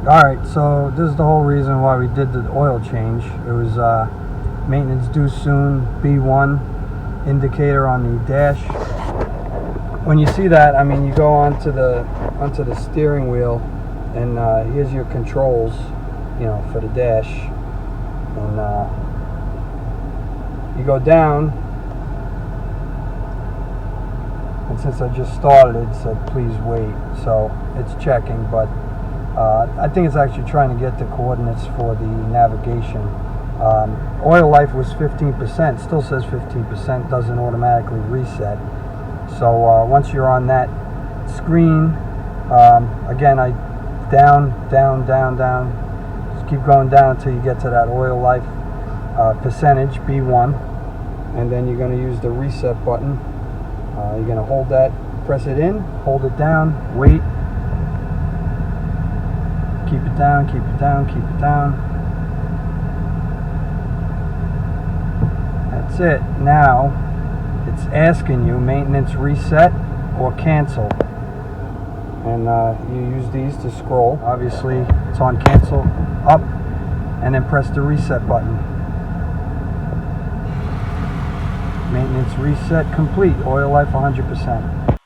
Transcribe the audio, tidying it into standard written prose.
Alright, so this is the whole reason why we did the oil change. It was maintenance due soon, B1 indicator on the dash. When you see that, I mean, you go onto the steering wheel, and here's your controls, you know, for the dash. And you go down, and since I just started, it said please wait, so it's checking, but I think it's actually trying to get the coordinates for the navigation. Oil life was 15%, still says 15%, doesn't automatically reset. So once you're on that screen, again, I down, just keep going down until you get to that oil life percentage, B1, and then you're going to use the reset button. You're going to hold that, press it in, hold it down, wait, keep it down, keep it down, keep it down. That's it. Now it's asking you maintenance reset or cancel, and you use these to scroll. Obviously it's on cancel, up, and then press the reset button. Maintenance reset complete, oil life 100%.